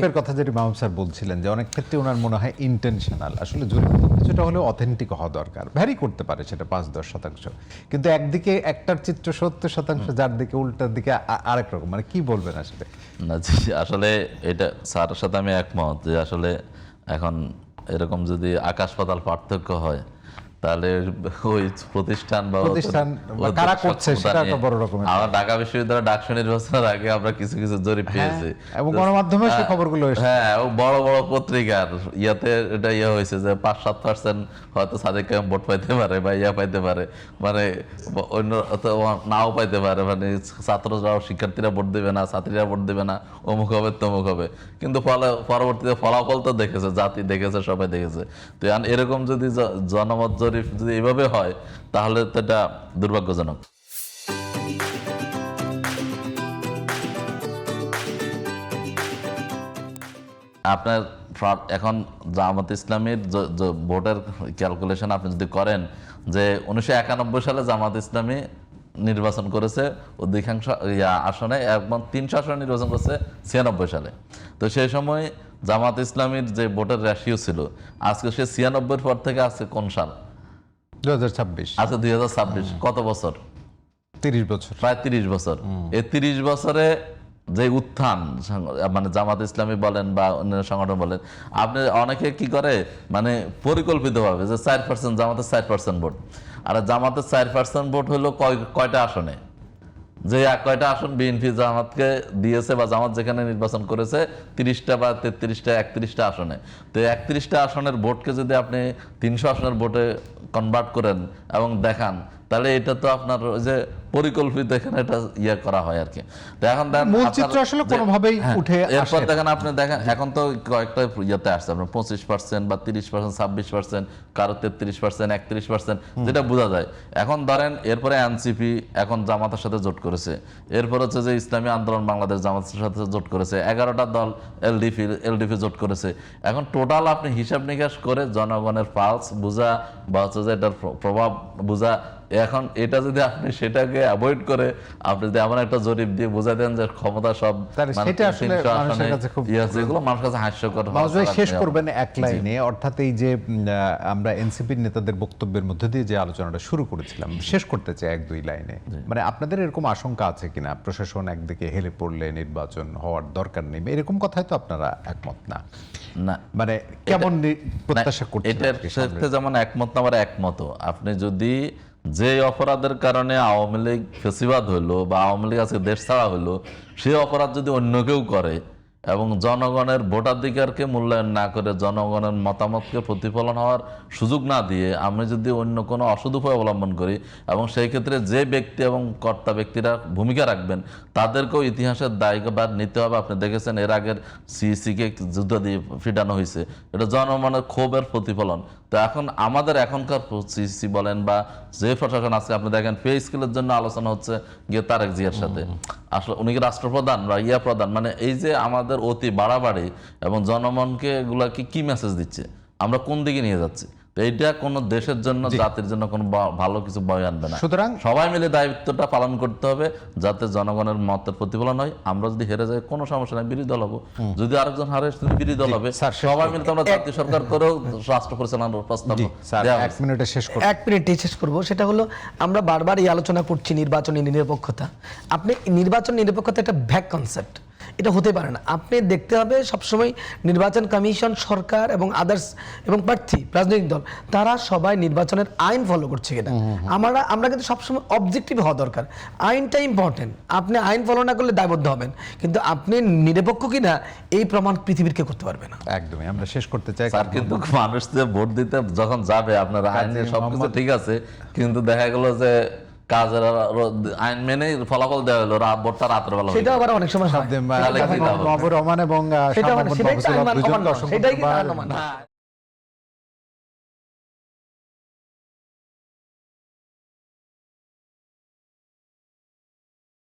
জরিপের কথা যেটি মাহমুদ স্যার বলছিলেন যে অনেক ক্ষেত্রে ওনার মনে হয় ইন্টেনশনাল, আসলে জরিপ কিছুটা হলেও অথেন্টিক হওয়া দরকার, ভ্যারি করতে পারে সেটা 5-10%, কিন্তু একদিকে একটার চিত্র 70%, যার দিকে উল্টার দিকে আরেক রকম, মানে কি বলবেন আসলে? না জি, আসলে এটা স্যারের সাথে আমি একমত যে আসলে এখন এরকম যদি আকাশ পাতাল পার্থক্য হয় তাহলে ওই প্রতিষ্ঠান বা কারা করছে সেটা একটা বড় রকমের। আমরা ঢাকা বিশ্ববিদ্যালয় ডাকসু নির্বাচনের আগে আমরা কিছু কিছু জরিপ পেয়েছি এবং গণমাধ্যমে সেই খবরগুলো এসেছে। হ্যাঁ, বড় বড় পত্রিকার ইয়াতে এটা ইয়ে হয়েছে যে 5-7% হয়তো সাদেক কায়েম ভোট পাইতে পারে বা ইয়া পাইতে পারে, মানে অন্য নাও পাইতে পারে, মানে ছাত্ররাও শিক্ষার্থীরা ভোট দেবে না, ছাত্রীরা ভোট দেবে না, অমুক হবে তমুক হবে, কিন্তু পরবর্তীতে ফলাফল তো দেখেছে, জাতি দেখেছে, সবাই দেখেছে। তো এরকম যদি জনমত জরিপ যদি এইভাবে হয় তাহলে তো এটা দুর্ভাগ্যজনক। আপনার এখন জামাত ইসলামীর ভোটের ক্যালকুলেশন আপনি যদি করেন যে 1991 সালে জামাত ইসলামী নির্বাচন করেছে অধিকাংশ আসনে, এবং 300 আসনে নির্বাচন করেছে 96 সালে। তো সেই সময় জামাত ইসলামীর যে ভোটের রেশিও ছিল, আজকে সে 96 পর থেকে আজকে কোন সাল? 2026। আজকে 2026, কত বছর? 30 বছর, প্রায় 30 বছর। এই 30 বছরে যে উত্থান, মানে জামাত ইসলামী বলেন বা অন্যান্য সংগঠন বলেন, আপনি অনেকে কি করে মানে পরিকল্পিতভাবে যে 4% জামাতের 4% ভোট, আর জামাতের 4% ভোট হলো কয়টা আসনে, যে কয়টা আসন বিএনপি জামাতকে দিয়েছে বা জামাত যেখানে নির্বাচন করেছে 30টা বা 33টা 31টা আসনে। তো 31টা আসনের ভোটকে যদি আপনি 300 আসনের ভোটে কনভার্ট করেন এবং দেখান, তাহলে এটা তো আপনার ওই যে পরিকল্পিত এখানে এটা ইয়ে করা হয় আর কি। তো এখন মূল চিত্র আসলে কোনোভাবেই উঠে আসে। এরপর দেখেন, আপনি দেখেন এখন তো কয়েকটা ইয়েতে আসছে আপনার 25% বা 30%, 26%, কারো 33%, 31%, যেটা বোঝা যায়। এখন ধরেন এরপরে এনসিপি এখন জামাতের সাথে জোট করেছে, এরপর হচ্ছে যে ইসলামী আন্দোলন বাংলাদেশ জামাতের সাথে জোট করেছে, 11টা দল এলডিপি জোট করেছে। এখন টোটাল আপনি হিসাব নিকাশ করে জনগণের পালস বোঝা বা হচ্ছে যে এটার প্রভাব বোঝা, এখন এটা যদি আপনি সেটাকে অ্যাভয়েড করে আপনি যদি এমন একটা জরিপ দিয়ে বোঝা দেন যে ক্ষমতা সব, এগুলো মানুষের কাছে হাস্যকর। শেষ করবেন এক লাইনে, অর্থাৎ এই যে আমরা এনসিপির নেতাদের বক্তব্যের মধ্যে দিয়ে যে আলোচনাটা শুরু করেছিলাম, শেষ করতে চাই 1-2 লাইনে। মানে আপনাদের এরকম আশঙ্কা আছে কিনা প্রশাসন একদিকে হেলে পড়লে নির্বাচন হওয়ার দরকার নেই, এরকম কথাই তো আপনারা একমত না? না, মানে কেমন প্রত্যাশা করছেন? এটার সাথে যেমন একমত না, আবার একমত। আপনি যদি যে অপরাধের কারণে আওয়ামী লীগ ফেসিবাদ হইলো বা আওয়ামী লীগ আজকে দেশ ছাড়া হইলো, সেই অপরাধ যদি অন্য কেউ করে এবং জনগণের ভোটাধিকারকে মূল্যায়ন না করে, জনগণের মতামতকে প্রতিফলন হওয়ার সুযোগ না দিয়ে আমি যদি অন্য কোনো অসৎ উপায় অবলম্বন করি, এবং সেই ক্ষেত্রে যে ব্যক্তি এবং কর্তা ব্যক্তিরা ভূমিকা রাখবেন তাদেরকেও ইতিহাসের দায়ভার নিতে হবে। আপনি দেখেছেন এর আগের সিইসিকে যুদ্ধ দিয়ে ফিটানো হয়েছে, এটা জনগণের ক্ষোভের প্রতিফলন। তো এখন আমাদের এখনকার সিইসি বলেন বা যে প্রশাসন আছে, আপনি দেখেন পে স্কেলের জন্য আলোচনা হচ্ছে গিয়ে তারেক জিয়ার সাথে, আসলে উনি রাষ্ট্রপ্রধান বা প্রধান, মানে এই যে আমাদের অতি বাড়াবাড়ি এবং জনগণকে এগুলাকে কি মেসেজ দিচ্ছে, আমরা কোন দিকে নিয়ে যাচ্ছি? তো এইটা কোনো দেশের জন্য, জাতির জন্য কোনো ভালো কিছু বয়ে আনবে না। সুতরাং সবাই মিলে দায়িত্বটা পালন করতে হবে যাতে জনগণের মতের প্রতিফলন হয়। আমরা যদি হেরে যাই কোনো সমস্যা নাই, বিরোধী দল হবো, যদি আরেকজন হারে বিরোধী দল হবে, সবাই মিলে আমরা জাতীয় সরকার করেও রাষ্ট্র পরিচালনার প্রস্তাব। 1 মিনিটে শেষ করবো। সেটা হলো, আমরা বারবার এই আলোচনা করছি নির্বাচনী নিরপেক্ষতা। আপনি নির্বাচন নিরপেক্ষতা একটা ভ্যাগ কনসেপ্ট, এটা হতে পারে না। আপনি দেখতে হবে সবসময় নির্বাচন কমিশন, সরকার এবং আদার্স এবং প্রার্থী রাজনৈতিক দল তারা সবাই নির্বাচনের আইন ফলো করছে কিনা। আমরা কিন্তু সবসময় অবজেক্টিভ হওয়া দরকার। আইনটা ইম্পর্টেন্ট, আপনি আইন ফলো না করলে দায়বদ্ধ হবেন, কিন্তু আপনি নিরপেক্ষ কিনা এই প্রমাণ পৃথিবীর কেউ করতে পারবে না। একদমই আমরা শেষ করতে চাই। কিন্তু মানুষ যে ভোট দিতে যখন যাবে, আপনার আইনে সবকিছু ঠিক আছে, কিন্তু দেখা গেল যে কাজের আইন মেনে ফলাফল দেওয়া হলো, ভোটটা রাতের বেলা, সেটা আবার অনেক সময় রহমান এবং